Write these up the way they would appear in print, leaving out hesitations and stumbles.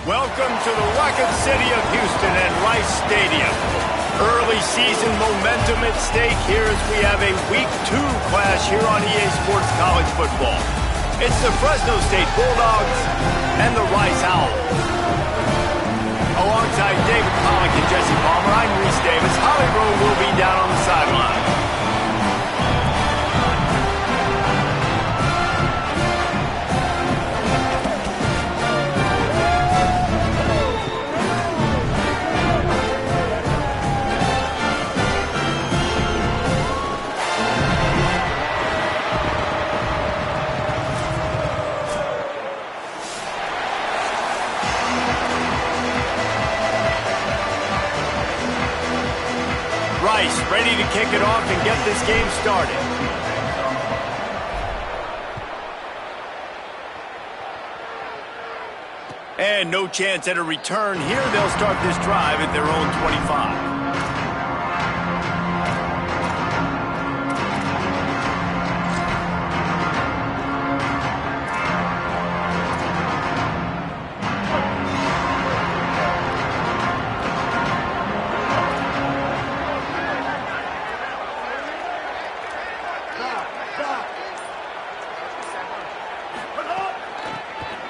Welcome to the Rocket City of Houston and Rice Stadium. Early season momentum at stake here as we have a Week 2 clash here on EA Sports College Football. It's the Fresno State Bulldogs and the Rice Owls. Alongside David Pollock and Jesse Palmer, I'm Reese Davis. Holly Rowe will be down on the sideline. Rice ready to kick it off and get this game started. And no chance at a return here. They'll start this drive at their own 25.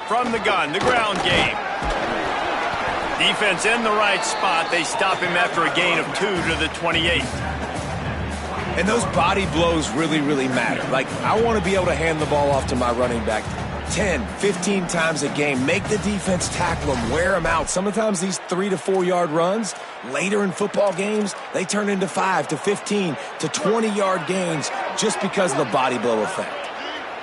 From the gun, the ground game. Defense in the right spot. They stop him after a gain of 2 to the 28. And those body blows really, really matter. Like, I want to be able to hand the ball off to my running back 10, 15 times a game. Make the defense tackle him, wear him out. Sometimes these 3 to 4 yard runs, later in football games, they turn into 5 to 15 to 20 yard gains just because of the body blow effect.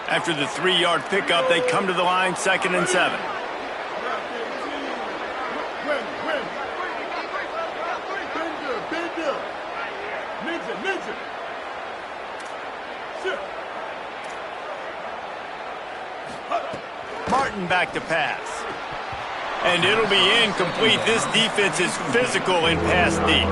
After the 3-yard pickup, they come to the line, 2nd and 7. Martin back to pass. And it'll be incomplete. This defense is physical in pass deep.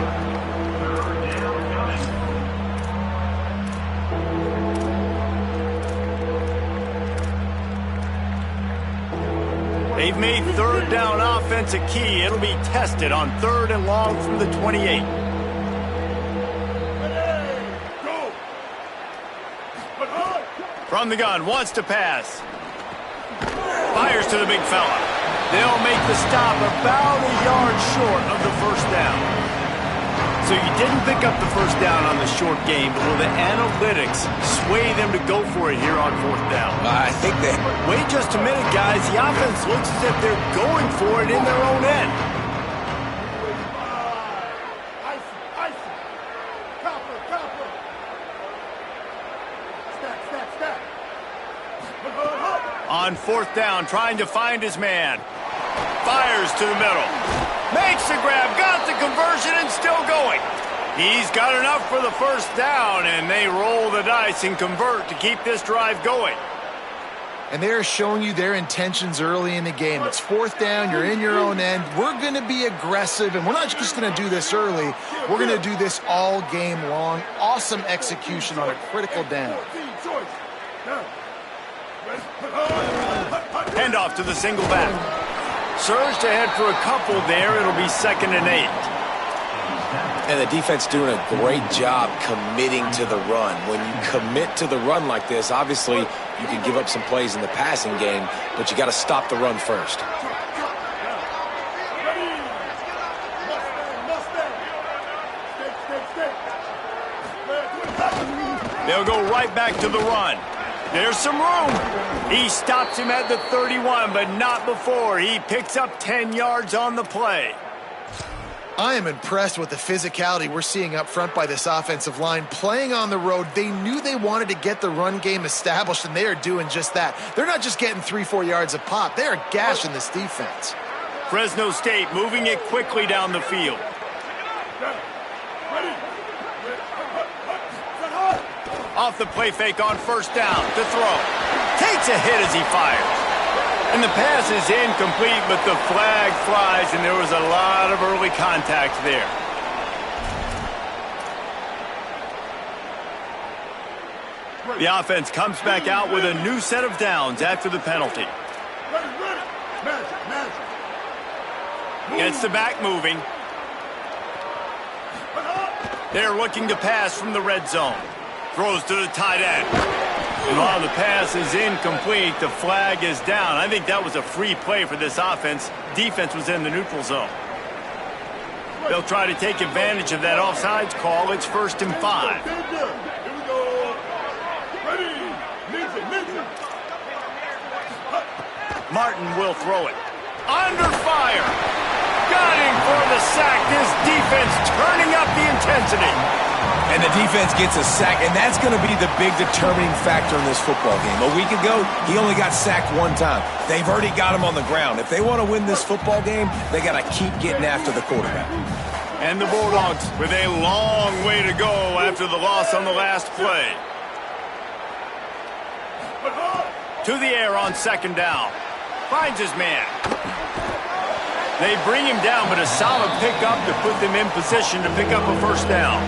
They've made 3rd down offense a key. It'll be tested on 3rd and long from the 28. From the gun, wants to pass. Fires to the big fella. They'll make the stop about a yard short of the 1st down. So you didn't pick up the 1st down on the short game, but will the analytics sway them to go for it here on 4th down? I think they... Wait just a minute, guys. The offense looks as if they're going for it in their own end. On 4th down, trying to find his man. Fires to the middle. Makes the grab, got the conversion, and still going. He's got enough for the 1st down, and they roll the dice and convert to keep this drive going. And they're showing you their intentions early in the game. It's 4th down, you're in your own end. We're going to be aggressive, and we're not just going to do this early. We're going to do this all game long. Awesome execution on a critical down. Handoff to the single back. Surged ahead for a couple there. It'll be 2nd and 8. And the defense doing a great job committing to the run. When you commit to the run like this, obviously you can give up some plays in the passing game, but you got to stop the run first. They'll go right back to the run. There's some room. He stops him at the 31, but not before. He picks up 10 yards on the play. I am impressed with the physicality we're seeing up front by this offensive line. Playing on the road, they knew they wanted to get the run game established, and they are doing just that. They're not just getting 3-4 yards a pop. They are gashing this defense. Fresno State moving it quickly down the field. Off the play fake on 1st down to throw. Takes a hit as he fires. And the pass is incomplete, but the flag flies, and there was a lot of early contact there. The offense comes back out with a new set of downs after the penalty. Gets the back moving. They're looking to pass from the red zone. Throws to the tight end. While the pass is incomplete, the flag is down. I think that was a free play for this offense. Defense was in the neutral zone. They'll try to take advantage of that offsides call. It's 1st and 5. Martin will throw it. Under fire. Gunning for the sack. This defense turning up the intensity. And the defense gets a sack, and that's going to be the big determining factor in this football game. A week ago, he only got sacked one time. They've already got him on the ground. If they want to win this football game, they got to keep getting after the quarterback. And the Bulldogs with a long way to go after the loss on the last play. To the air on 2nd down. Finds his man. They bring him down, but a solid pickup to put them in position to pick up a 1st down.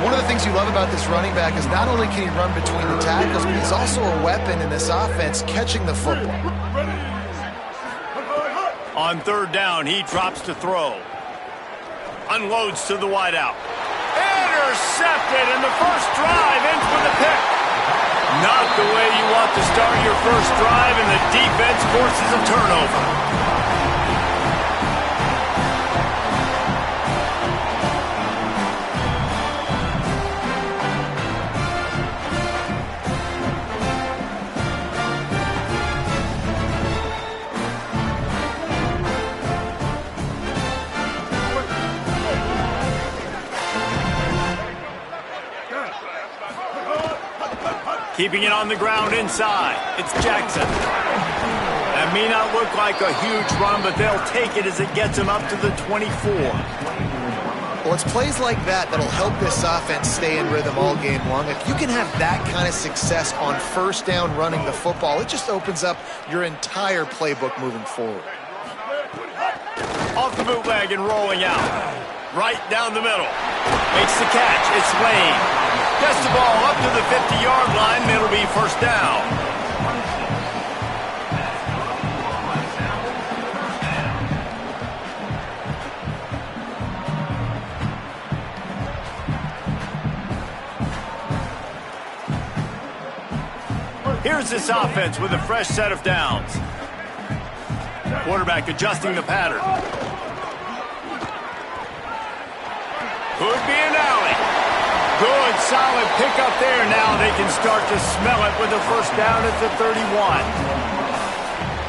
One of the things you love about this running back is not only can he run between the tackles, but he's also a weapon in this offense catching the football. On 3rd down, he drops to throw. Unloads to the wideout. Intercepted, and the first drive ends with a pick. Not the way you want to start your first drive, and the defense forces a turnover. Keeping it on the ground inside. It's Jackson. That may not look like a huge run, but they'll take it as it gets them up to the 24. Well, it's plays like that that'll help this offense stay in rhythm all game long. If you can have that kind of success on 1st down running the football, it just opens up your entire playbook moving forward. Off the bootleg and rolling out. Right down the middle. Makes the catch. It's Lane. Gets the ball up to the 50-yard line. It'll be 1st down. Here's this offense with a fresh set of downs. Quarterback adjusting the pattern. Could be an alley. Good, solid pickup there. Now they can start to smell it with a 1st down at the 31.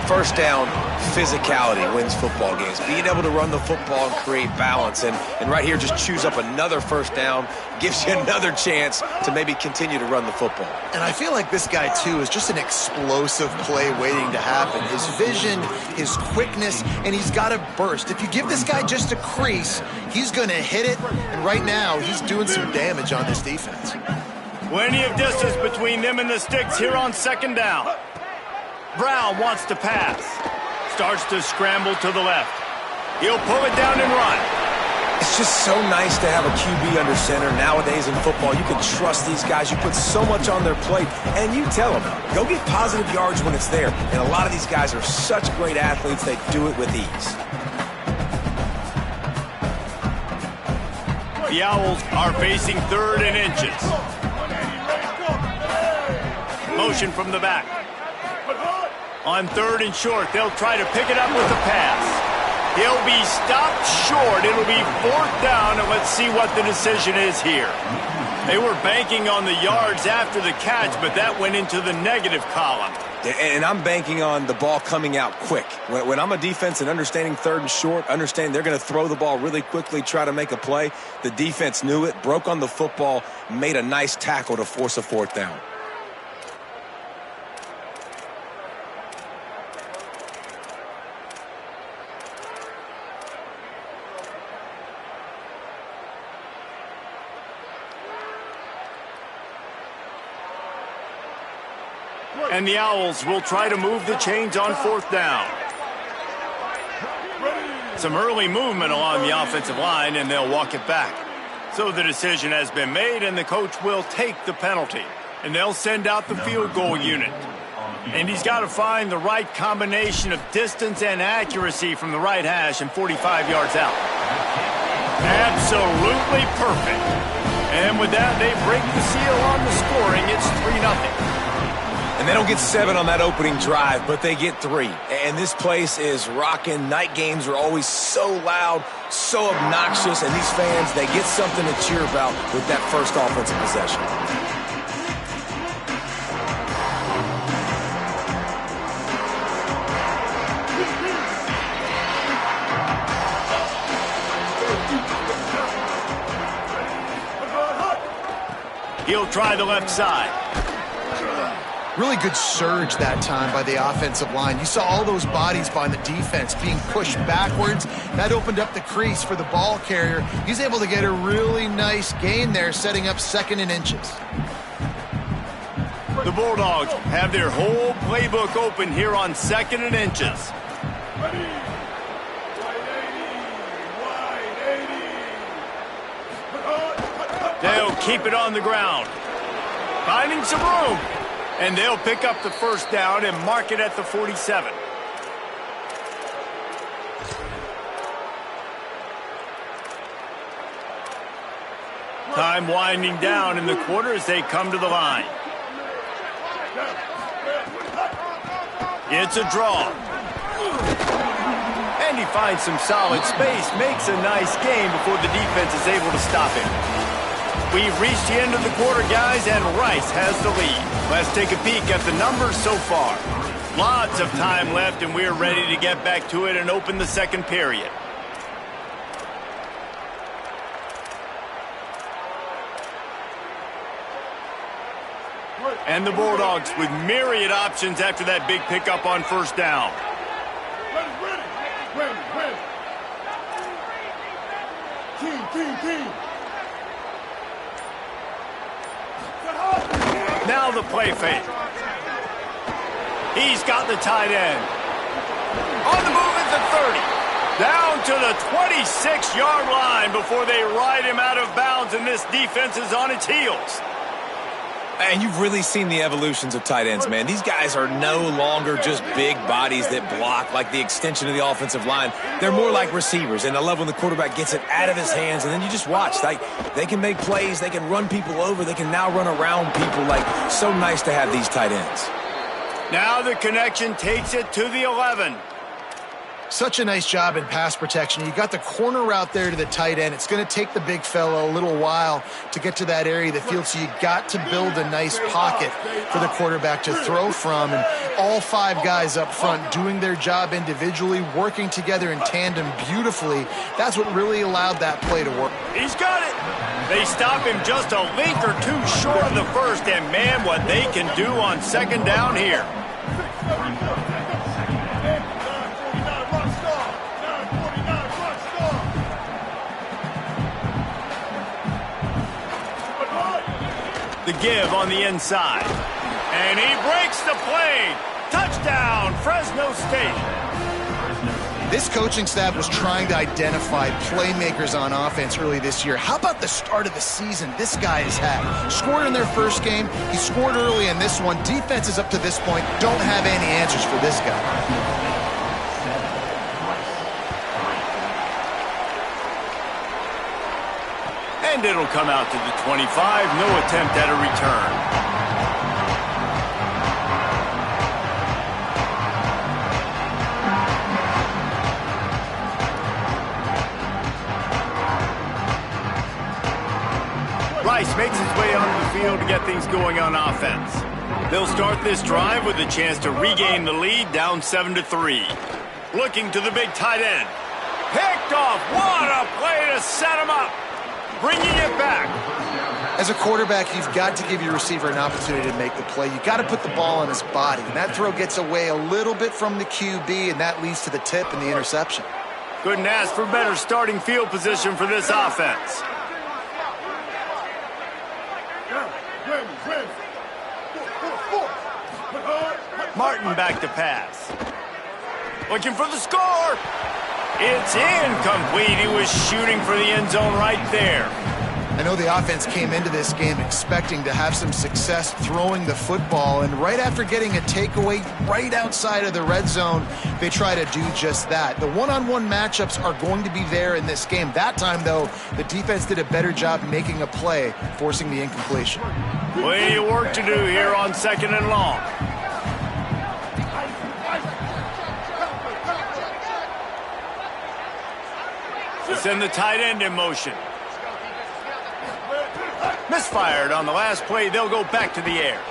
1st down, physicality wins football games. Being able to run the football and create balance. And right here, just choose up another 1st down. Gives you another chance to maybe continue to run the football. And I feel like this guy, too, is just an explosive play waiting to happen. His vision, his quickness, and he's got a burst. If you give this guy just a crease, he's going to hit it. And right now, he's doing some damage on this defense. Plenty of distance between them and the sticks here on 2nd down. Brown wants to pass. Starts to scramble to the left. He'll pull it down and run. It's just so nice to have a QB under center. Nowadays in football, you can trust these guys. You put so much on their plate, and you tell them, go get positive yards when it's there. And a lot of these guys are such great athletes, they do it with ease. The Owls are facing 3rd and inches. Motion from the back. On 3rd and short, they'll try to pick it up with a pass. He'll be stopped short. It'll be 4th down, and let's see what the decision is here. They were banking on the yards after the catch, but that went into the negative column. And I'm banking on the ball coming out quick. When I'm a defense and understanding 3rd and short, understand they're going to throw the ball really quickly, try to make a play. The defense knew it, broke on the football, made a nice tackle to force a 4th down. And the Owls will try to move the chains on 4th down. Some early movement along the offensive line, and they'll walk it back. So the decision has been made, and the coach will take the penalty. And they'll send out the field goal unit. And he's got to find the right combination of distance and accuracy from the right hash and 45 yards out. Absolutely perfect. And with that, they break the seal on the scoring. It's 3-0. And they don't get 7 on that opening drive, but they get 3. And this place is rocking. Night games are always so loud, so obnoxious, and these fans, they get something to cheer about with that first offensive possession. He'll try the left side. Really good surge that time by the offensive line. You saw all those bodies by the defense being pushed backwards. That opened up the crease for the ball carrier. He's able to get a really nice gain there, setting up 2nd and inches. The Bulldogs have their whole playbook open here on 2nd and inches. They'll keep it on the ground. Finding some room. And they'll pick up the first down and mark it at the 47. Time winding down in the quarter as they come to the line. It's a draw. And he finds some solid space, makes a nice gain before the defense is able to stop him. We've reached the end of the quarter, guys, and Rice has the lead. Let's take a peek at the numbers so far. Lots of time left, and we're ready to get back to it and open the second period. And the Bulldogs with myriad options after that big pickup on first down. Team. Now the play fake. He's got the tight end. On the move at the 30. Down to the 26-yard line before they ride him out of bounds, and this defense is on its heels. And you've really seen the evolutions of tight ends, man. These guys are no longer just big bodies that block like the extension of the offensive line. They're more like receivers, and I love when the quarterback gets it out of his hands, and then you just watch. They can make plays. They can run people over. They can now run around people. So nice to have these tight ends. Now the connection takes it to the 11. Such a nice job in pass protection. You got the corner route there to the tight end. It's going to take the big fellow a little while to get to that area of the field, so you got to build a nice pocket for the quarterback to throw from. And all 5 guys up front doing their job individually, working together in tandem beautifully. That's what really allowed that play to work. He's got it. They stop him just a link or two short of the first, and man, what they can do on second down here. The give on the inside. And he breaks the play. Touchdown, Fresno State. This coaching staff was trying to identify playmakers on offense early this year. How about the start of the season this guy has had? Scored in their first game. He scored early in this one. Defenses up to this point don't have any answers for this guy. And it'll come out to the 25. No attempt at a return. Rice makes his way onto the field to get things going on offense. They'll start this drive with a chance to regain the lead, down 7-3. Looking to the big tight end. Picked off. What a play to set him up. Bringing it back. As a quarterback, you've got to give your receiver an opportunity to make the play. You've got to put the ball on his body. And that throw gets away a little bit from the QB, and that leads to the tip and the interception. Couldn't ask for better starting field position for this offense. Martin back to pass. Looking for the score. It's incomplete. He was shooting for the end zone right there. I know the offense came into this game expecting to have some success throwing the football, and right after getting a takeaway right outside of the red zone, they try to do just that. The one-on-one matchups are going to be there in this game. That time, though, the defense did a better job making a play, forcing the incompletion. Plenty of work to do here on 2nd and long. Send the tight end in motion. Misfired on the last play. They'll go back to the air.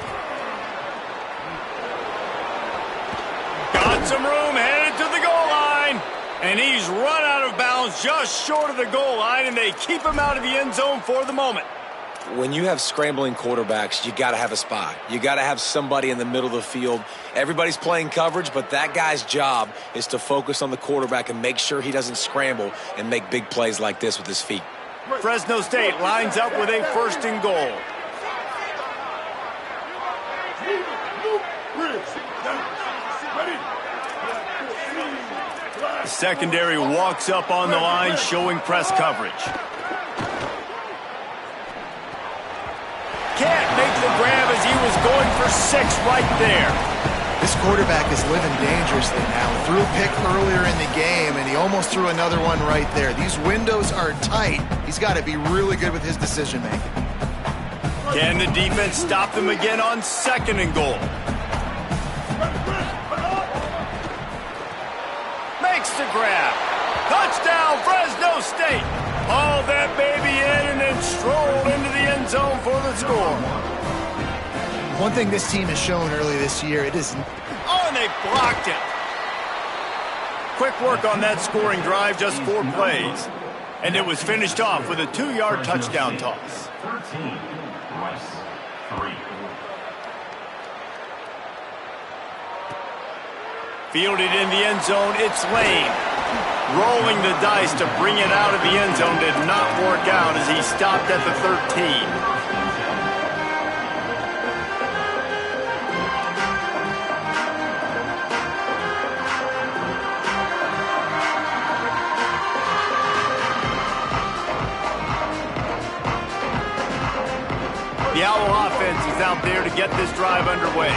Got some room, headed to the goal line. And he's run out of bounds just short of the goal line, and they keep him out of the end zone for the moment. When you have scrambling quarterbacks, you got to have a spot. You got to have somebody in the middle of the field. Everybody's playing coverage, but that guy's job is to focus on the quarterback and make sure he doesn't scramble and make big plays like this with his feet. Fresno State lines up with a 1st and goal. The secondary walks up on the line, showing press coverage. Can't make the grab as he was going for 6 right there. This quarterback is living dangerously now. Threw a pick earlier in the game, and he almost threw another one right there. These windows are tight. He's got to be really good with his decision-making. Can the defense stop them again on 2nd and goal? Makes the grab. Touchdown, Fresno State. Hauled that baby in and then strolled into the end zone for the score. One thing this team has shown early this year, it is... Oh, and they blocked it. Quick work on that scoring drive, just 4 plays. And it was finished off with a 2-yard touchdown toss. 13, Rice, 3. Fielded in the end zone, it's Lane. Rolling the dice to bring it out of the end zone did not work out as he stopped at the 13. The Owl offense is out there to get this drive underway.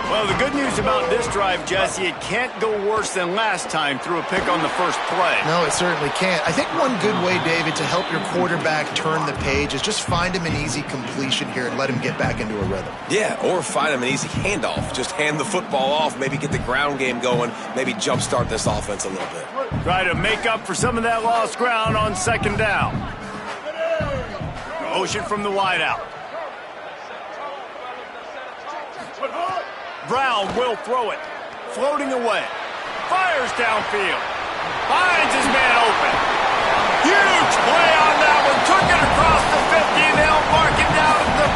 Well, the good news about this drive, Jesse, it can't go worse than last time through a pick on the first play. No, it certainly can't. I think one good way, David, to help your quarterback turn the page is just find him an easy completion here and let him get back into a rhythm. Yeah, or find him an easy handoff. Just hand the football off, maybe get the ground game going, maybe jumpstart this offense a little bit. Try to make up for some of that lost ground on 2nd down. Motion from the wideout. Brown will throw it. Floating away. Fires downfield. Finds his man open. Huge play on that one. Took it across the 50, and they'll mark him down at the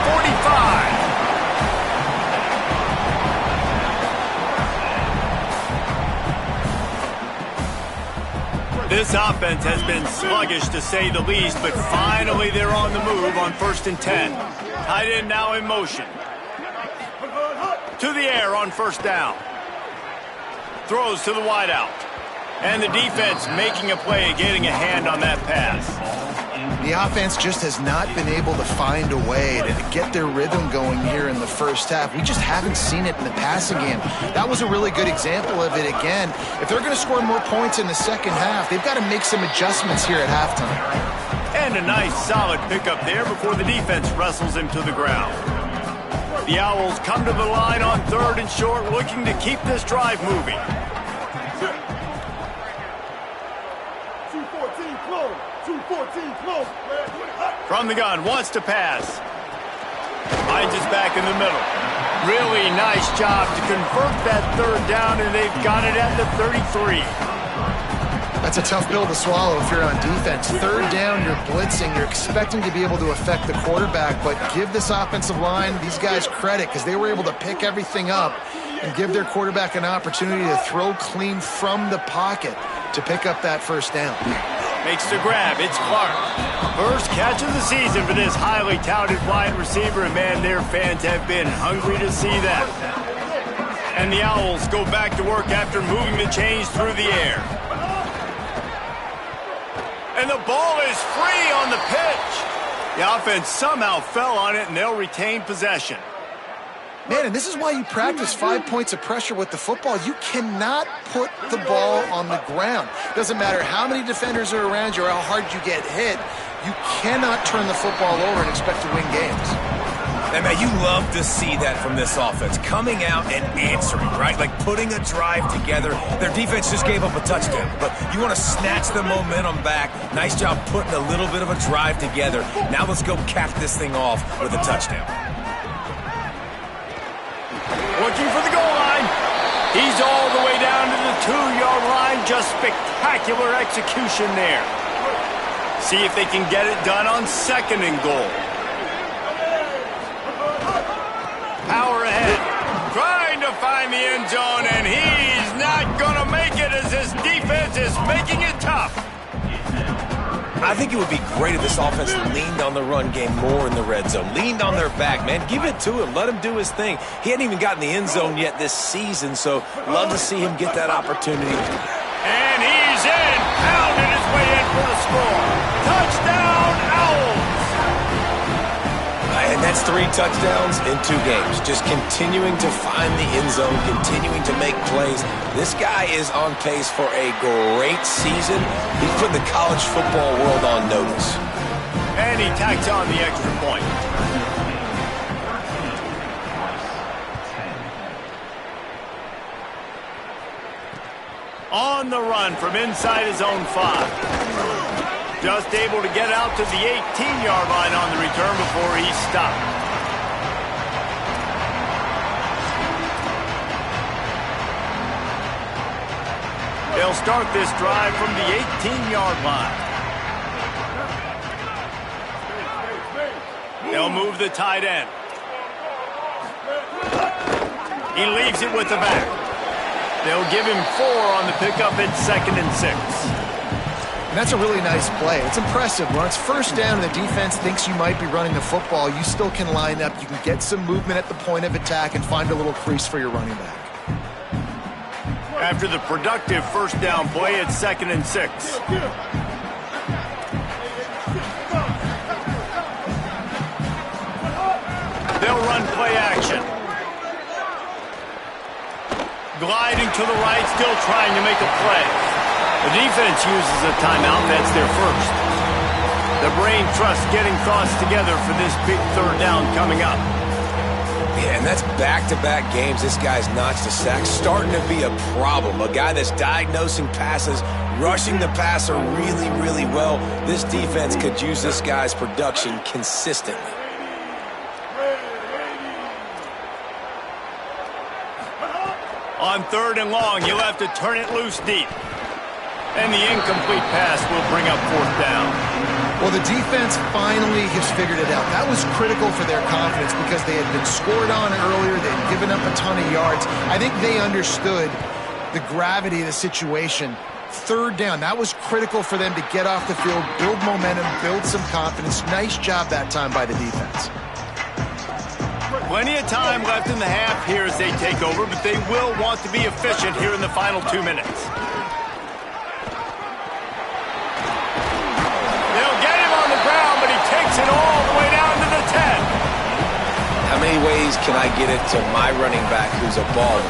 45. This offense has been sluggish, to say the least, but finally they're on the move on 1st and 10. Tight end now in motion. To the air on 1st down. Throws to the wideout. And the defense making a play, getting a hand on that pass. The offense just has not been able to find a way to get their rhythm going here in the first half. We just haven't seen it in the passing game. That was a really good example of it again. If they're going to score more points in the second half, they've got to make some adjustments here at halftime. And a nice solid pickup there before the defense wrestles him to the ground. The Owls come to the line on 3rd and short, looking to keep this drive moving. 214 close. 214 close. From the gun, wants to pass. Finds his back in the middle. Really nice job to convert that 3rd down, and they've got it at the 33. That's a tough pill to swallow if you're on defense. 3rd down, you're blitzing. You're expecting to be able to affect the quarterback, but give this offensive line, these guys, credit because they were able to pick everything up and give their quarterback an opportunity to throw clean from the pocket to pick up that 1st down. Makes the grab. It's Clark. First catch of the season for this highly touted wide receiver, and man, their fans have been hungry to see that. And the Owls go back to work after moving the chains through the air. And the ball is free on the pitch. The offense somehow fell on it, and they'll retain possession. Man, and this is why you practice 5 points of pressure with the football. You cannot put the ball on the ground. Doesn't matter how many defenders are around you or how hard you get hit. You cannot turn the football over and expect to win games. And man, you love to see that from this offense. Coming out and answering, right? Like putting a drive together. Their defense just gave up a touchdown, but you want to snatch the momentum back. Nice job putting a little bit of a drive together. Now let's go cap this thing off with a touchdown. Looking for the goal line. He's all the way down to the 2-yard line. Just spectacular execution there. See if they can get it done on 2nd and goal. Power ahead. Trying to find the end zone, and he's not going to make it as his defense is making it tough. I think it would be great if this offense leaned on the run game more in the red zone. Leaned on their back, man. Give it to him. Let him do his thing. He hadn't even gotten the end zone yet this season, so love to see him get that opportunity. And he's in. Pounded his way in for the score. Touchdown, Owls. And that's 3 touchdowns in 2 games. Just continuing to find the end zone, continuing to make plays. This guy is on pace for a great season. He's put the college football world on notice. And he tacks on the extra point. On the run from inside his own 5. Just able to get out to the 18-yard line on the return before he stopped. They'll start this drive from the 18-yard line. They'll move the tight end. He leaves it with the back. They'll give him 4 on the pickup at 2nd and 6. And that's a really nice play. It's impressive. When it's 1st down and the defense thinks you might be running the football, you still can line up. You can get some movement at the point of attack and find a little crease for your running back. After the productive 1st down play at 2nd and 6. They'll run play action. Gliding to the right, still trying to make a play. The defense uses a timeout. That's their first. The brain trust getting thoughts together for this big 3rd down coming up. Yeah, and that's back-to-back games. This guy's notched a sack. Starting to be a problem. A guy that's diagnosing passes, rushing the passer really, really well. This defense could use this guy's production consistently. On 3rd and long, he'll have to turn it loose deep. And the incomplete pass will bring up 4th down. Well, the defense finally has figured it out. That was critical for their confidence because they had been scored on earlier. They had given up a ton of yards. I think they understood the gravity of the situation. 3rd down, that was critical for them to get off the field, build momentum, build some confidence. Nice job that time by the defense. Plenty of time left in the half here as they take over, but they will want to be efficient here in the final 2 minutes. Takes it all the way down to the 10. How many ways can I get it to my running back who's a baller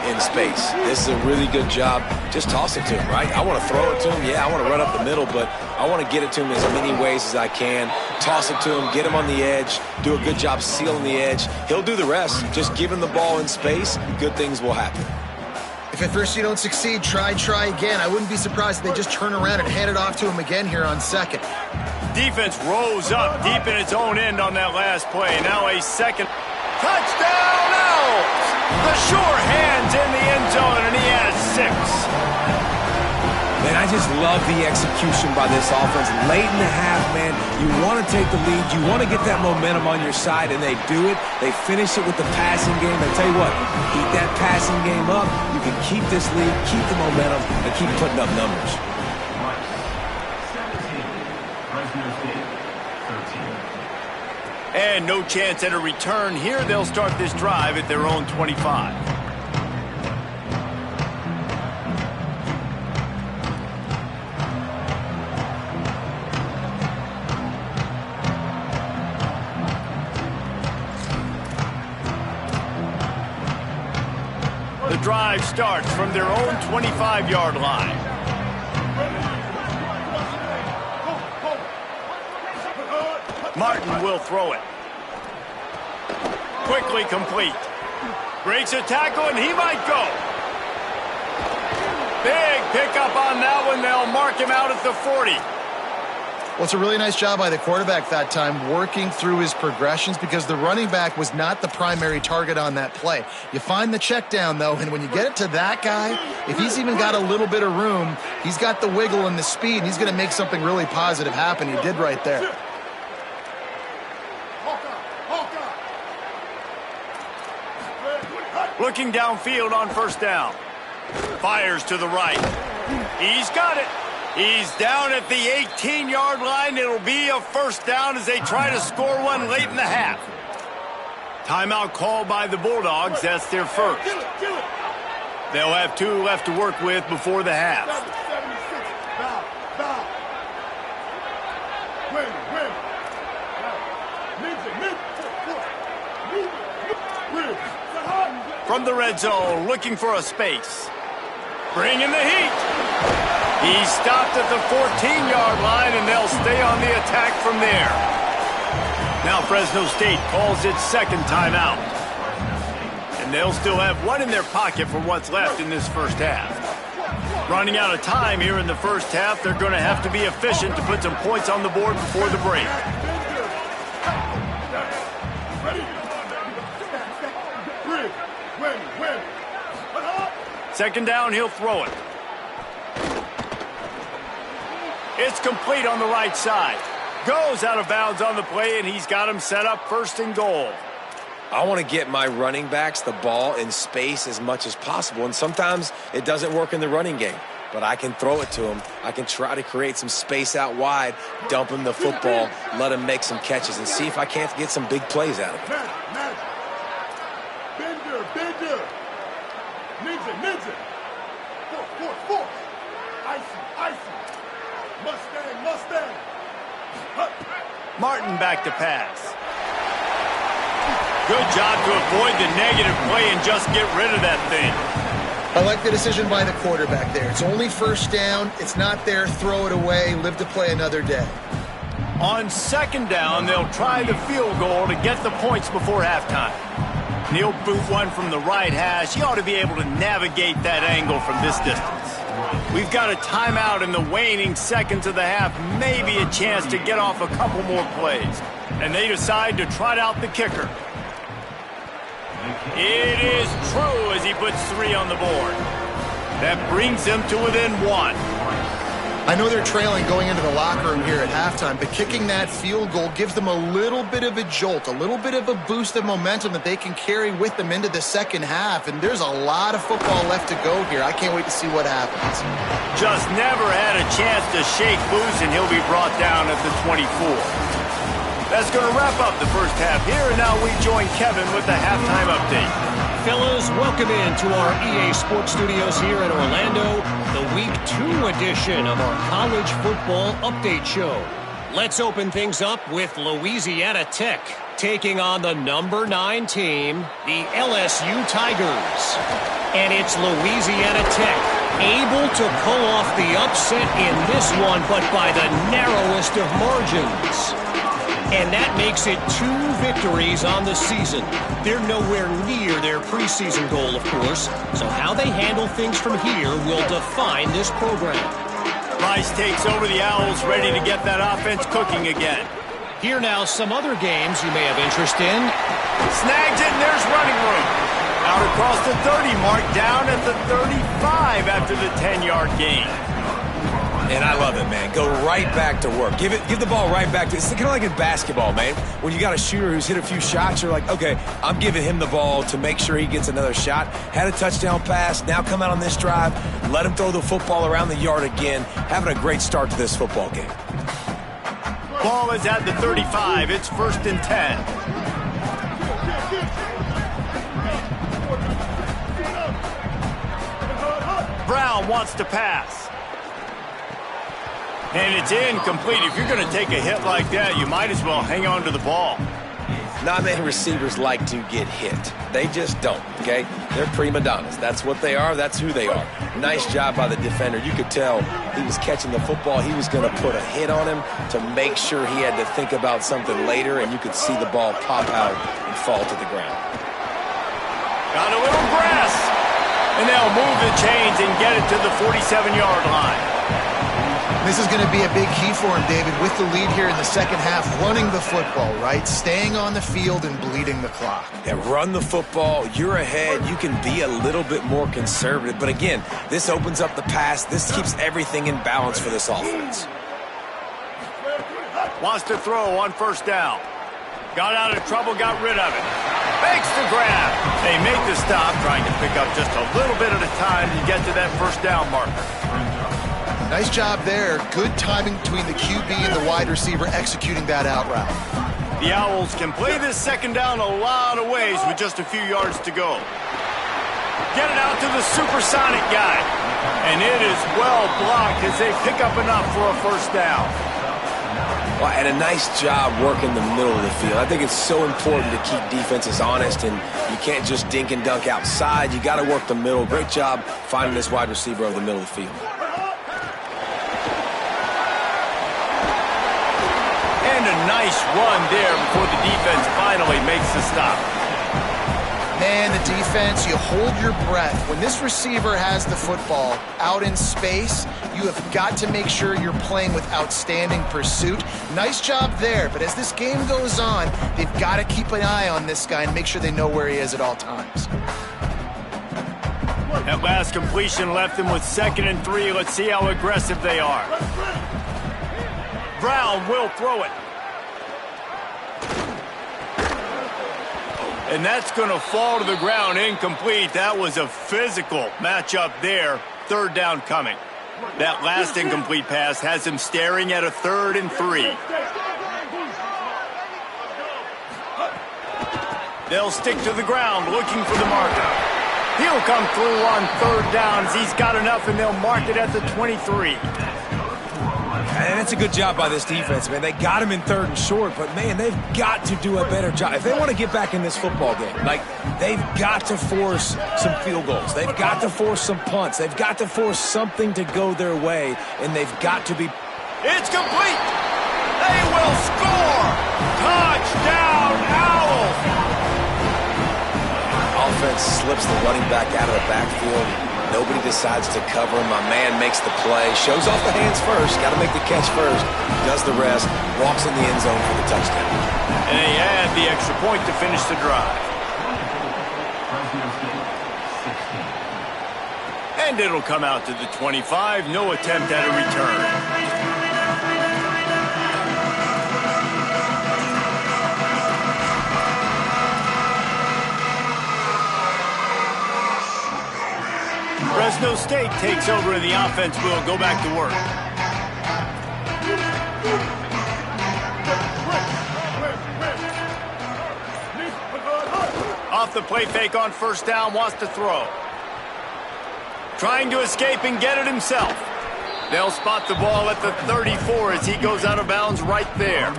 in space? This is a really good job. Just toss it to him, right? I want to throw it to him. Yeah, I want to run up the middle, but I want to get it to him as many ways as I can. Toss it to him, get him on the edge, do a good job sealing the edge. He'll do the rest. Just give him the ball in space, good things will happen. If at first you don't succeed, try again. I wouldn't be surprised if they just turn around and hand it off to him again here on 2nd. Defense rose up deep in its own end on that last play. Now a 2nd. Touchdown, Owls! The sure hands in the end zone, and he has 6. Man, I just love the execution by this offense. Late in the half, man, you want to take the lead. You want to get that momentum on your side, and they do it. They finish it with the passing game. I tell you what, keep that passing game up. You can keep this lead, keep the momentum, and keep putting up numbers. And no chance at a return here. They'll start this drive at their own 25. drive starts from their own 25-yard line. Martin will throw it. Quickly complete. Breaks a tackle, and he might go. Big pickup on that one. They'll mark him out at the 40. Well, it's a really nice job by the quarterback that time, working through his progressions, because the running back was not the primary target on that play. You find the check down, though, and when you get it to that guy, if he's even got a little bit of room, he's got the wiggle and the speed, and he's going to make something really positive happen. He did right there. Looking downfield on first down. Fires to the right. He's got it. He's down at the 18-yard line. It'll be a first down as they try to score one late in the half. Timeout called by the Bulldogs. That's their first. They'll have 2 left to work with before the half. From the red zone, looking for a space. Bringing the heat. He's stopped at the 14-yard line, and they'll stay on the attack from there. Now Fresno State calls its second timeout. And they'll still have one in their pocket for what's left in this first half. Running out of time here in the first half, they're going to have to be efficient to put some points on the board before the break. Second down, he'll throw it. It's complete on the right side. Goes out of bounds on the play, and he's got him set up first and goal. I want to get my running backs the ball in space as much as possible, and sometimes it doesn't work in the running game. But I can throw it to him. I can try to create some space out wide, dump him the football, let him make some catches, and see if I can't get some big plays out of it. Bender. Ninja. Force. Icy. Mustang. Martin back to pass. Good job to avoid the negative play and just get rid of that thing. I like the decision by the quarterback there. It's only first down. It's not there. Throw it away. Live to play another day. On second down, they'll try the field goal to get the points before halftime. He'll boot one from the right hash. He ought to be able to navigate that angle from this distance. We've got a timeout in the waning seconds of the half. Maybe a chance to get off a couple more plays. And they decide to trot out the kicker. It is true as he puts 3 on the board. That brings them to within 1. I know they're trailing going into the locker room here at halftime, but kicking that field goal gives them a little bit of a jolt, a little bit of a boost of momentum that they can carry with them into the second half, and there's a lot of football left to go here. I can't wait to see what happens. Just never had a chance to shake loose, and he'll be brought down at the 24. That's going to wrap up the first half here, and now we join Kevin with the halftime update. Fellas, welcome into our EA Sports Studios here in Orlando, the Week 2 edition of our College Football Update Show. Let's open things up with Louisiana Tech taking on the number 9 team, the LSU Tigers. And it's Louisiana Tech able to pull off the upset in this one, but by the narrowest of margins. And that makes it 2 victories on the season. They're nowhere near their preseason goal, of course. So how they handle things from here will define this program. Rice takes over the Owls, ready to get that offense cooking again. Here now, some other games you may have interest in. Snags it, and there's running room. Out across the 30 mark, down at the 35 after the 10-yard gain. And I love it, man. Go right back to work. Give the ball right back to. It's kind of like in basketball, man. When you got a shooter who's hit a few shots, you're like, okay, I'm giving him the ball to make sure he gets another shot. Had a touchdown pass. Now come out on this drive. Let him throw the football around the yard again. Having a great start to this football game. Ball is at the 35. It's 1st and 10. Brown wants to pass. And it's incomplete. If you're going to take a hit like that, you might as well hang on to the ball. Not many receivers like to get hit. They just don't, okay? They're prima donnas. That's what they are. That's who they are. Nice job by the defender. You could tell he was catching the football. He was going to put a hit on him to make sure he had to think about something later, and you could see the ball pop out and fall to the ground. Got a little grass. And they'll move the chains and get it to the 47-yard line. This is going to be a big key for him, David, with the lead here in the second half, running the football, right? Staying on the field and bleeding the clock. Yeah, run the football. You're ahead. You can be a little bit more conservative. But again, this opens up the pass. This keeps everything in balance for this offense. Wants to throw on first down. Got out of trouble, got rid of it. Makes the grab. They make the stop, trying to pick up just a little bit at a time to get to that first down marker. Nice job there. Good timing between the QB and the wide receiver executing that out route. The Owls can play this second down a lot of ways with just a few yards to go. Get it out to the supersonic guy. And it is well blocked as they pick up enough for a first down. Well, and a nice job working the middle of the field. I think it's so important to keep defenses honest, and you can't just dink and dunk outside. You got to work the middle. Great job finding this wide receiver over the middle of the field. And a nice run there before the defense finally makes the stop. Man, the defense, you hold your breath. When this receiver has the football out in space, you have got to make sure you're playing with outstanding pursuit. Nice job there, but as this game goes on, they've got to keep an eye on this guy and make sure they know where he is at all times. That last completion left them with 2nd and 3. Let's see how aggressive they are. Brown will throw it. And that's going to fall to the ground, incomplete. That was a physical matchup there. Third down coming. That last incomplete pass has him staring at a 3rd and 3. They'll stick to the ground looking for the marker. He'll come through on 3rd downs. He's got enough, and they'll mark it at the 23. And it's a good job by this defense, man. They got him in 3rd and short, but, man, they've got to do a better job. If they want to get back in this football game, like, they've got to force some field goals. They've got to force some punts. They've got to force something to go their way, and they've got to be... It's complete! They will score! Touchdown, Owls! Offense slips the running back out of the backfield. Nobody decides to cover him. My man makes the play. Shows off the hands first. Got to make the catch first. Does the rest. Walks in the end zone for the touchdown. And they add the extra point to finish the drive. And it'll come out to the 25. No attempt at a return. Fresno State takes over and the offense will go back to work. Off the play fake on first down, wants to throw. Trying to escape and get it himself. They'll spot the ball at the 34 as he goes out of bounds right there.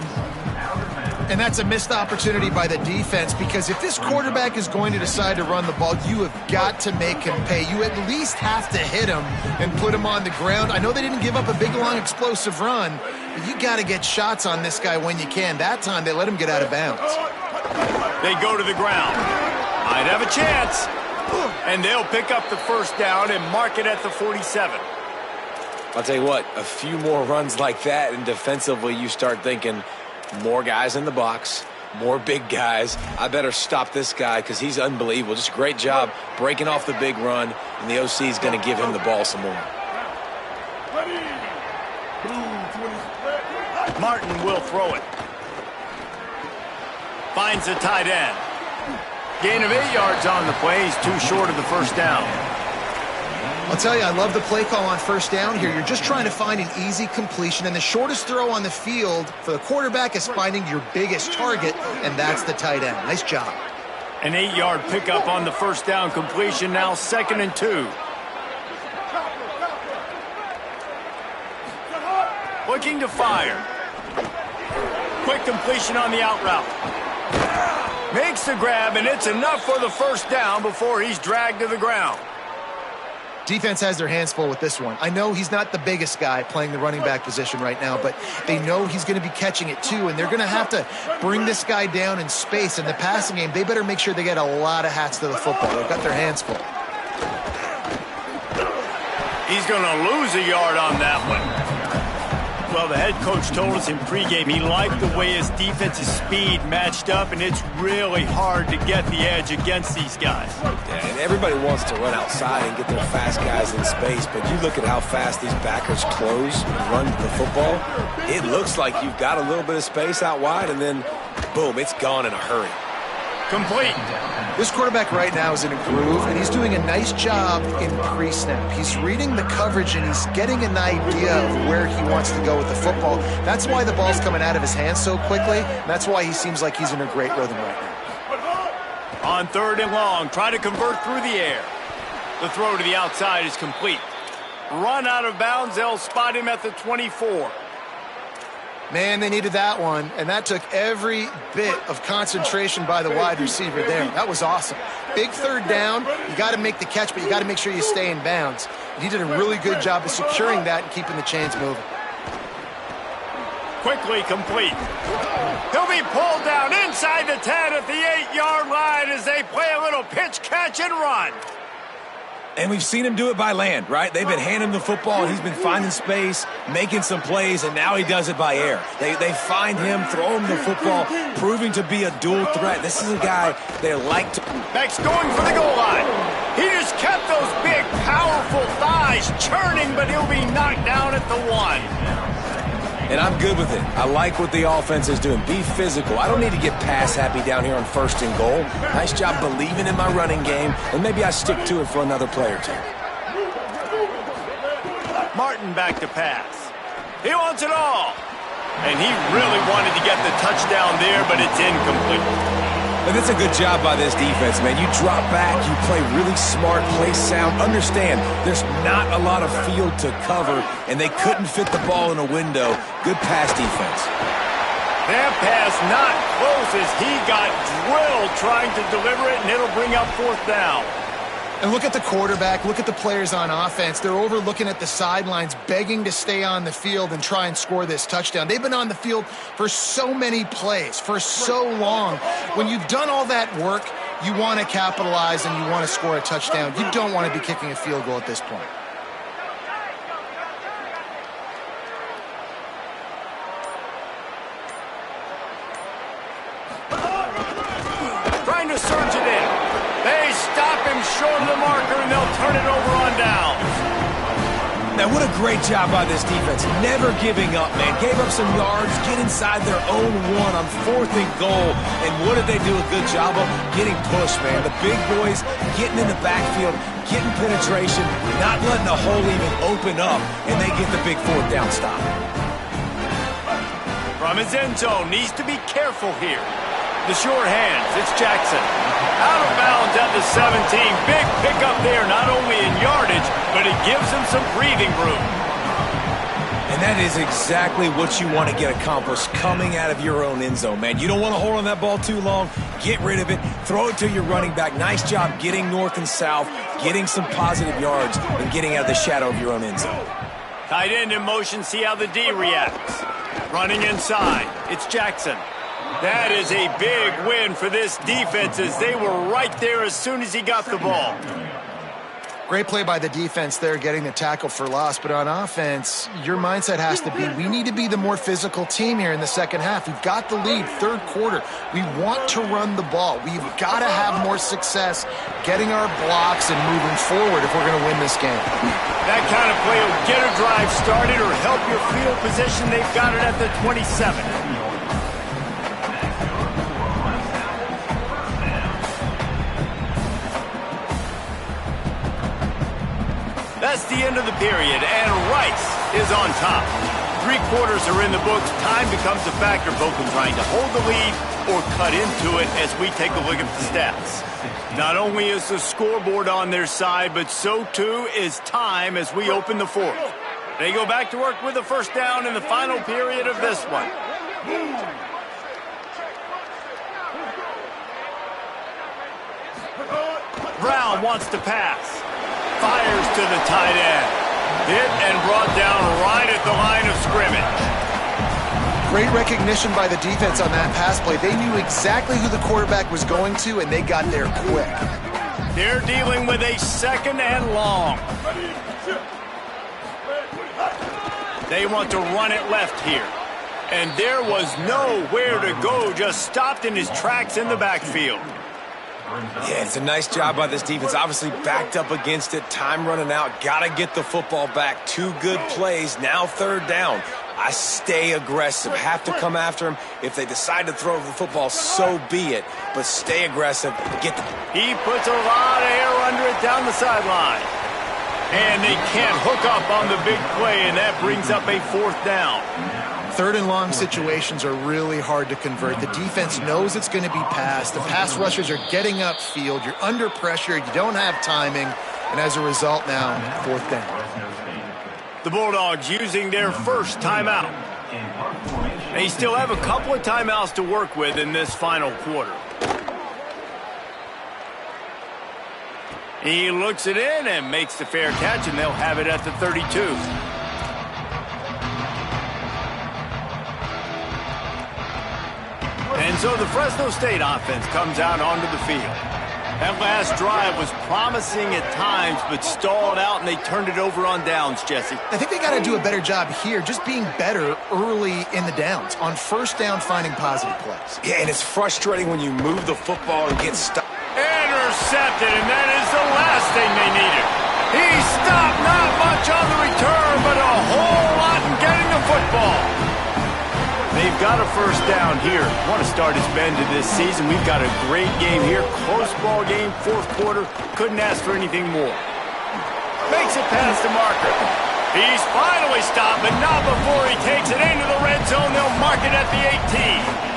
And that's a missed opportunity by the defense, because if this quarterback is going to decide to run the ball, you have got to make him pay. You at least have to hit him and put him on the ground. I know they didn't give up a big, long, explosive run, but you got to get shots on this guy when you can. That time, they let him get out of bounds. They go to the ground. Might have a chance. And they'll pick up the first down and mark it at the 47. I'll tell you what, a few more runs like that, and defensively you start thinking, more guys in the box, more big guys. I better stop this guy because he's unbelievable. Just a great job breaking off the big run, and the OC is going to give him the ball some more. Martin will throw it. Finds the tight end. Gain of 8 yards on the play. He's too short of the first down. I'll tell you, I love the play call on first down here. You're just trying to find an easy completion, and the shortest throw on the field for the quarterback is finding your biggest target, and that's the tight end. Nice job. An 8-yard pickup on the first down completion, now 2nd and 2. Looking to fire. Quick completion on the out route. Makes the grab, and it's enough for the first down before he's dragged to the ground. Defense has their hands full with this one. I know he's not the biggest guy playing the running back position right now, but they know he's going to be catching it too, and they're going to have to bring this guy down in space. In the passing game, they better make sure they get a lot of hats to the football. They've got their hands full. He's going to lose a yard on that one. Well, the head coach told us in pregame he liked the way his defense's speed matched up, and it's really hard to get the edge against these guys. Yeah, and everybody wants to run outside and get their fast guys in space, but you look at how fast these backers close and run the football, it looks like you've got a little bit of space out wide, and then, boom, it's gone in a hurry. Complete. This quarterback right now is in a groove, and he's doing a nice job in pre-snap. He's reading the coverage, and he's getting an idea of where he wants to go with the football. That's why the ball's coming out of his hands so quickly, and that's why he seems like he's in a great rhythm right now. On 3rd and long, try to convert through the air. The throw to the outside is complete. Run out of bounds, they'll spot him at the 24. Man, they needed that one, and that took every bit of concentration by the wide receiver there. That was awesome. Big 3rd down. You got to make the catch, but you got to make sure you stay in bounds. And he did a really good job of securing that and keeping the chains moving. Quickly complete. He'll be pulled down inside the 10 at the 8-yard line as they play a little pitch, catch, and run. And we've seen him do it by land, right? They've been handing him the football, and he's been finding space, making some plays, and now he does it by air. They find him, throw him the football, proving to be a dual threat. This is a guy they like to... Beck's going for the goal line. He just kept those big, powerful thighs churning, but he'll be knocked down at the 1. And I'm good with it. I like what the offense is doing. Be physical. I don't need to get pass happy down here on 1st and goal. Nice job believing in my running game, and maybe I stick to it for another play or two. Martin back to pass. He wants it all. And he really wanted to get the touchdown there, but it's incomplete. And it's a good job by this defense, man. You drop back, you play really smart, play sound. Understand, there's not a lot of field to cover, and they couldn't fit the ball in a window. Good pass defense. That pass not close as he got drilled trying to deliver it, and it'll bring up 4th down. And look at the quarterback, look at the players on offense. They're over looking at the sidelines, begging to stay on the field and try and score this touchdown. They've been on the field for so many plays, for so long. When you've done all that work, you want to capitalize and you want to score a touchdown. You don't want to be kicking a field goal at this point. Trying to surge it in. They stop him short of the marker, and they'll turn it over on downs. Now, what a great job by this defense. Never giving up, man. Gave up some yards, get inside their own 1 on 4th and goal. And what did they do a good job of? Getting pushed, man. The big boys getting in the backfield, getting penetration, not letting the hole even open up, and they get the big 4th down stop. From his end zone, needs to be careful here. The short hands, it's Jackson. Out of bounds at the 17. Big pickup there, not only in yardage, but it gives him some breathing room. And that is exactly what you want to get accomplished coming out of your own end zone, man. You don't want to hold on that ball too long. Get rid of it. Throw it to your running back. Nice job getting north and south, getting some positive yards, and getting out of the shadow of your own end zone. Tight end in motion, see how the D reacts. Running inside, it's Jackson. That is a big win for this defense as they were right there as soon as he got the ball. Great play by the defense there, getting the tackle for loss. But on offense, your mindset has to be, we need to be the more physical team here in the second half. We've got the lead, 3rd quarter. We want to run the ball. We've got to have more success getting our blocks and moving forward if we're going to win this game. That kind of play will get a drive started or help your field position. They've got it at the 27. That's the end of the period, and Rice is on top. 3 quarters are in the books. Time becomes a factor, both in trying to hold the lead or cut into it as we take a look at the stats. Not only is the scoreboard on their side, but so too is time as we open the 4th. They go back to work with a 1st down in the final period of this one. Brown wants to pass. Fires to the tight end. Hit and brought down right at the line of scrimmage. Great recognition by the defense on that pass play. They knew exactly who the quarterback was going to, and they got there quick. They're dealing with a 2nd and long. They want to run it left here. And there was nowhere to go, just stopped in his tracks in the backfield. Yeah, it's a nice job by this defense. Obviously backed up against it, time running out. Got to get the football back. 2 good plays, now 3rd down. I stay aggressive, have to come after him. If they decide to throw the football, so be it. But stay aggressive, get the... He puts a lot of air under it down the sideline. And they can't hook up on the big play, and that brings up a 4th down. 3rd and long situations are really hard to convert. The defense knows it's going to be passed. The pass rushers are getting upfield. You're under pressure. You don't have timing. And as a result now, 4th down. The Bulldogs using their first timeout. They still have a couple of timeouts to work with in this final quarter. He looks it in and makes the fair catch, and they'll have it at the 32. And so the Fresno State offense comes out onto the field. That last drive was promising at times, but stalled out, and they turned it over on downs, Jesse. I think they got to do a better job here, just being better early in the downs. On 1st down, finding positive plays. Yeah, and it's frustrating when you move the football and get stuck. Intercepted, and that is the last thing they needed. He stopped not much on the return, but a whole lot in getting the football. They've got a 1st down here. Want to start his bend to this season. We've got a great game here. Close ball game, 4th quarter. Couldn't ask for anything more. Makes it past the marker. He's finally stopped, but not before he takes it into the red zone. They'll mark it at the 18.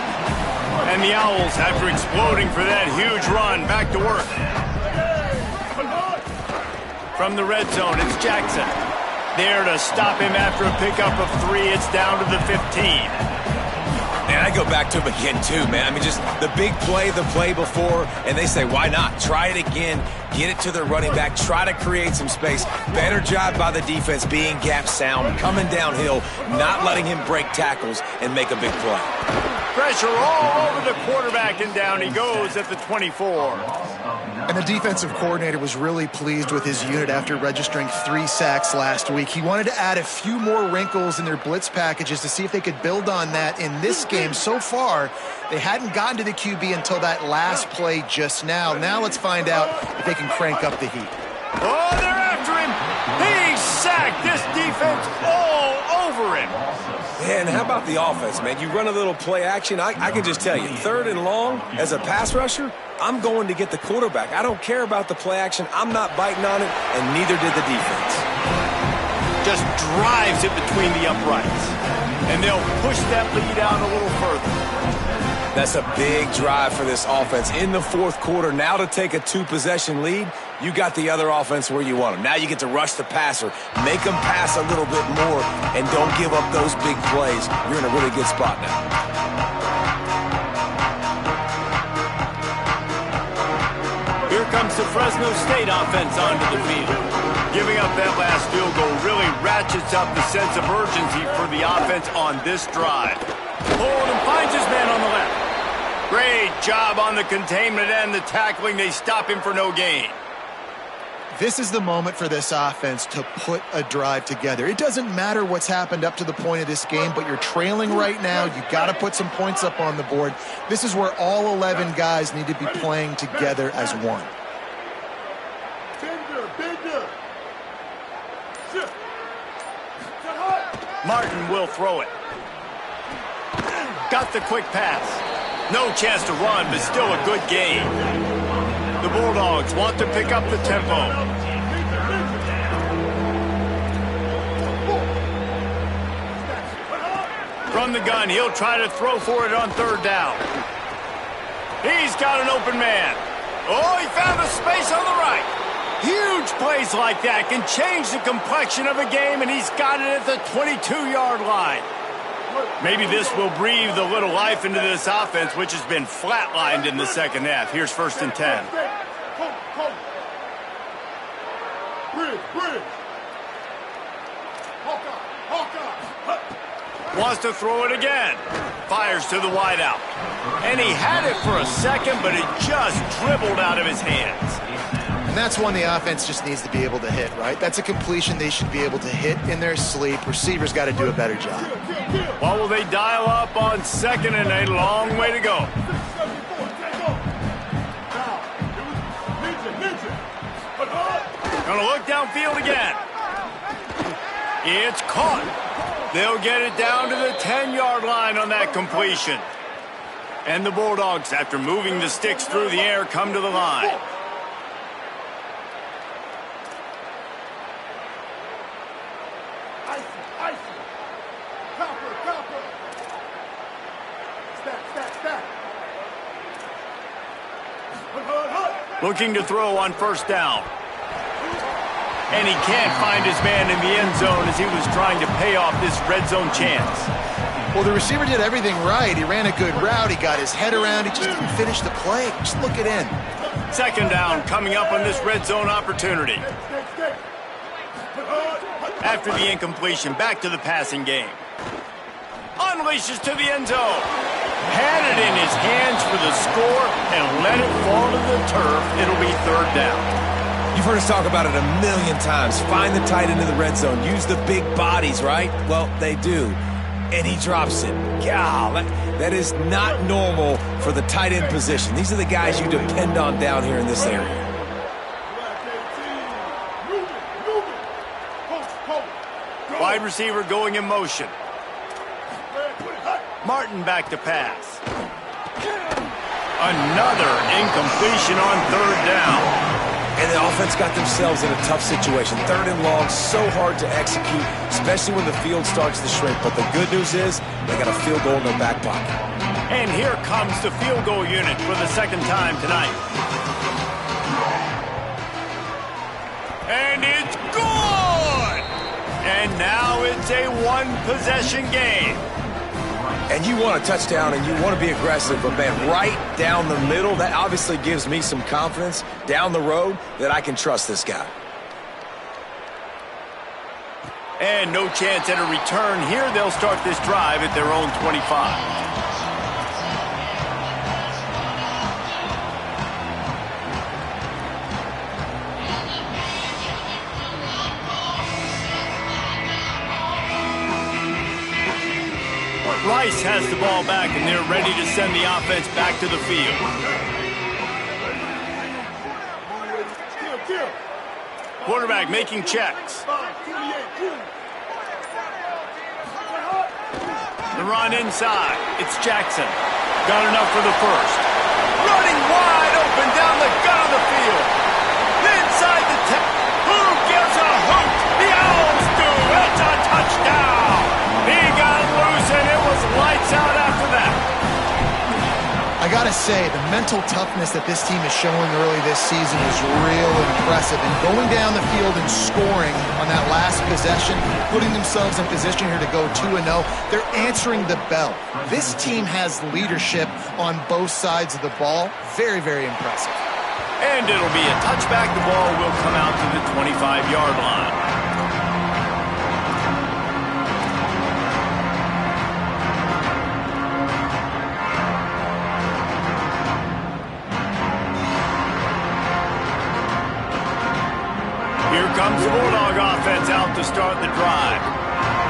And the Owls, after exploding for that huge run, back to work. From the red zone, it's Jackson. There to stop him after a pickup of 3. It's down to the 15. And I go back to him again, too, man. I mean, just the big play, the play before, and they say, why not? Try it again, get it to their running back, try to create some space. Better job by the defense being gap sound, coming downhill, not letting him break tackles and make a big play. Pressure all over the quarterback, and down he goes at the 24. And the defensive coordinator was really pleased with his unit after registering 3 sacks last week. He wanted to add a few more wrinkles in their blitz packages to see if they could build on that in this game. So far, they hadn't gotten to the QB until that last play just now. Now let's find out if they can crank up the heat. Oh, they're after him. He's sacked. This defense all over him. Man, how about the offense, man? You run a little play action. I can just tell you, 3rd and long, as a pass rusher, I'm going to get the quarterback. I don't care about the play action. I'm not biting on it, and neither did the defense. Just drives it between the uprights. And they'll push that lead out a little further. That's a big drive for this offense in the 4th quarter. Now to take a 2-possession lead, you got the other offense where you want them. Now you get to rush the passer, make them pass a little bit more, and don't give up those big plays. You're in a really good spot now. Here comes the Fresno State offense onto the field. Giving up that last field goal really ratchets up the sense of urgency for the offense on this drive. Oldham finds his man on the left. Great job on the containment and the tackling. They stop him for no gain. This is the moment for this offense to put a drive together. It doesn't matter what's happened up to the point of this game, but you're trailing right now. You've got to put some points up on the board. This is where all 11 guys need to be playing together as one. Martin will throw it. Got the quick pass. No chance to run, but still a good game. The Bulldogs want to pick up the tempo. From the gun, he'll try to throw for it on 3rd down. He's got an open man. Oh, he found a space on the right. Huge plays like that can change the complexion of a game, and he's got it at the 22-yard line. Maybe this will breathe a little life into this offense, which has been flatlined in the second half. Here's 1st and 10. bridge. Hawkeye, Hawkeye. Wants to throw it again. Fires to the wideout. And he had it for a second, but it just dribbled out of his hands. And that's one the offense just needs to be able to hit, right? That's a completion they should be able to hit in their sleep. Receivers got to do a better job. What will they dial up on 2nd and a long way to go? Gonna look downfield again. It's caught. They'll get it down to the 10-yard line on that completion. And the Bulldogs, after moving the sticks through the air, come to the line. Looking to throw on 1st down. And he can't find his man in the end zone as he was trying to pay off this red zone chance. Well, the receiver did everything right. He ran a good route. He got his head around. He just didn't finish the play. Just look it in. 2nd down coming up on this red zone opportunity. After the incompletion, back to the passing game. Unleashes to the end zone. Had it in his hands for the score and let it fall to the turf. It'll be 3rd down. You've heard us talk about it a million times. Find the tight end of the red zone. Use the big bodies, right? Well, they do. And he drops it. God, that is not normal for the tight end position. These are the guys you depend on down here in this area. Wide receiver going in motion. Martin back to pass. Another incompletion on 3rd down. And the offense got themselves in a tough situation. 3rd and long, so hard to execute, especially when the field starts to shrink. But the good news is they got a field goal in their back pocket. And here comes the field goal unit for the 2nd time tonight. And it's good! And now it's a 1-possession game. And you want a touchdown and you want to be aggressive, but man, right down the middle, that obviously gives me some confidence down the road that I can trust this guy. And no chance at a return here. They'll start this drive at their own 25. Rice has the ball back, and they're ready to send the offense back to the field. Quarterback making checks. The run inside. It's Jackson. Got enough for the 1st. Running wide open down the gut of the field. Inside the 10. Who gives a hoot? The Owls do. It's a touchdown. He got loose, and it was lights out after that. I got to say, the mental toughness that this team is showing early this season is real impressive. And going down the field and scoring on that last possession, putting themselves in position here to go 2-0, they're answering the bell. This team has leadership on both sides of the ball. Very, very impressive. And it'll be a touchback. The ball will come out to the 25-yard line. Here comes the Bulldog offense out to start the drive.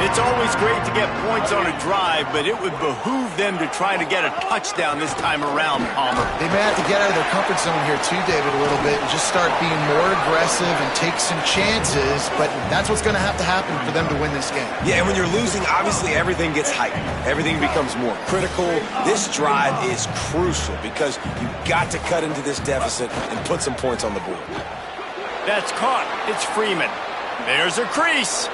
It's always great to get points on a drive, but it would behoove them to try to get a touchdown this time around, Palmer. They may have to get out of their comfort zone here too, David, a little bit and just start being more aggressive and take some chances, but that's what's going to happen for them to win this game. Yeah, and when you're losing, obviously everything gets heightened. Everything becomes more critical. This drive is crucial because you've got to cut into this deficit and put some points on the board. That's caught. It's Freeman. There's a crease.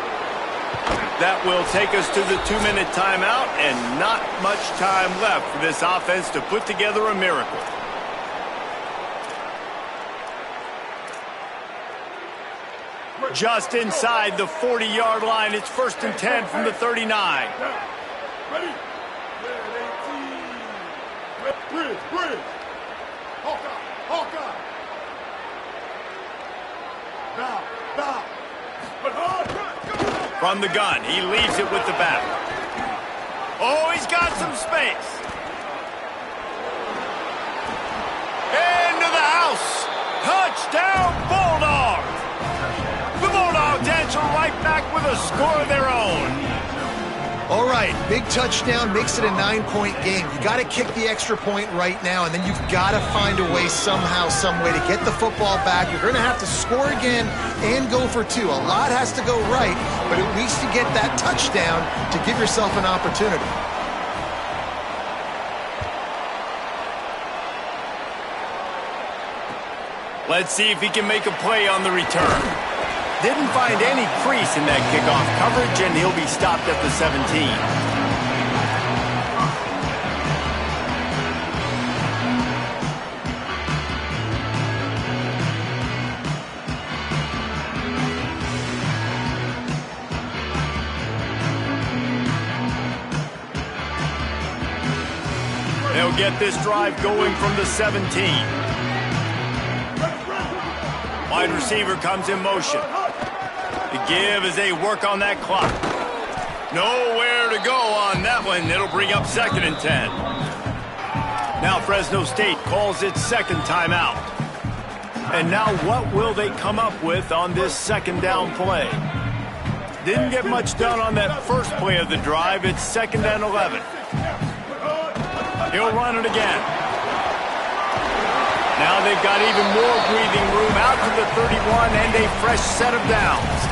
That will take us to the 2-minute timeout, and not much time left for this offense to put together a miracle. Just inside the 40-yard line. It's 1st and 10 from the 39. Ready? Bridge. Hawkeye. Down. From the gun, he leaves it with the back. Oh, he's got some space. Into the house. Touchdown, Bulldogs. The Bulldogs answer right back with a score of their own. All right, big touchdown makes it a 9-point game. You got to kick the extra point right now, and then you've got to find a way somehow, some way to get the football back. You're going to have to score again and go for two. A lot has to go right, but at least you get that touchdown to give yourself an opportunity. Let's see if he can make a play on the return. Didn't find any crease in that kickoff coverage, and he'll be stopped at the 17. They'll get this drive going from the 17. Wide receiver comes in motion. The give as they work on that clock. Nowhere to go on that one. It'll bring up 2nd and 10. Now Fresno State calls its second timeout. And now what will they come up with on this second down play? Didn't get much done on that first play of the drive. It's 2nd and 11. He'll run it again. Now they've got even more breathing room out to the 31 and a fresh set of downs.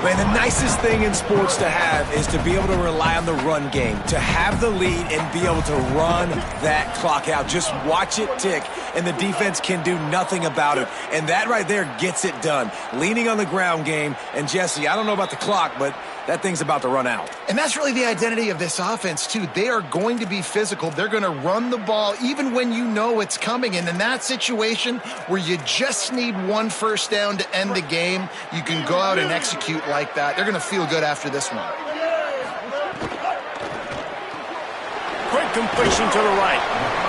Man, the nicest thing in sports to have is to be able to rely on the run game, to have the lead and be able to run that clock out. Just watch it tick, and the defense can do nothing about it. And that right there gets it done. Leaning on the ground game, and Jesse, I don't know about the clock, but that thing's about to run out. And that's really the identity of this offense, too. They are going to be physical. They're going to run the ball even when you know it's coming. And in that situation where you just need one first down to end the game, you can go out and execute like that. They're going to feel good after this one. Quick completion to the right.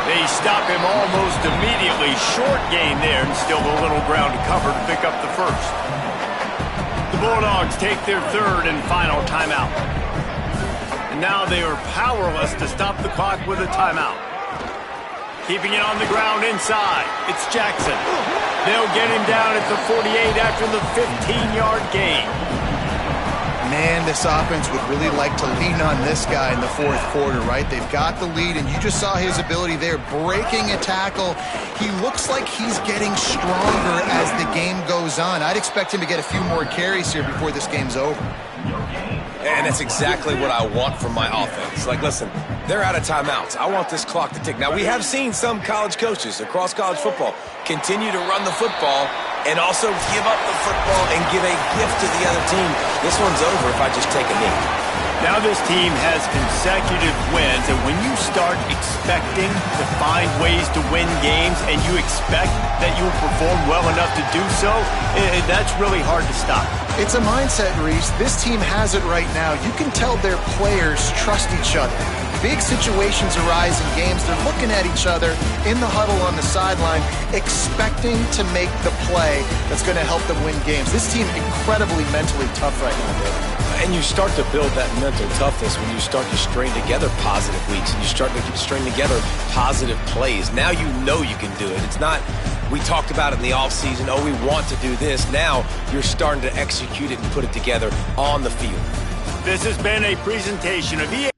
They stop him almost immediately. Short gain there, and still a little ground to cover to pick up the first. The Bulldogs take their third and final timeout. And now they are powerless to stop the clock with a timeout. Keeping it on the ground inside. It's Jackson. They'll get him down at the 48 after the 15-yard gain. Man, this offense would really like to lean on this guy in the fourth quarter, right? They've got the lead, and you just saw his ability there, breaking a tackle. He looks like he's getting stronger as the game goes on. I'd expect him to get a few more carries here before this game's over. And that's exactly what I want from my offense. Like, listen, they're out of timeouts. I want this clock to tick. Now, we have seen some college coaches across college football continue to run the football and also give up the football and give a gift to the other team. This one's over if I just take a knee. Now this team has consecutive wins, and when you start expecting to find ways to win games and you expect that you'll perform well enough to do so, that's really hard to stop. It's a mindset, Reese. This team has it right now. You can tell their players trust each other. Big situations arise in games. They're looking at each other in the huddle on the sideline, expecting to make the play that's going to help them win games. This team incredibly mentally tough right now, David. And you start to build that mental toughness when you start to string together positive weeks and you start to string together positive plays. Now you know you can do it. It's not, we talked about it in the offseason, oh, we want to do this. Now you're starting to execute it and put it together on the field. This has been a presentation of EA.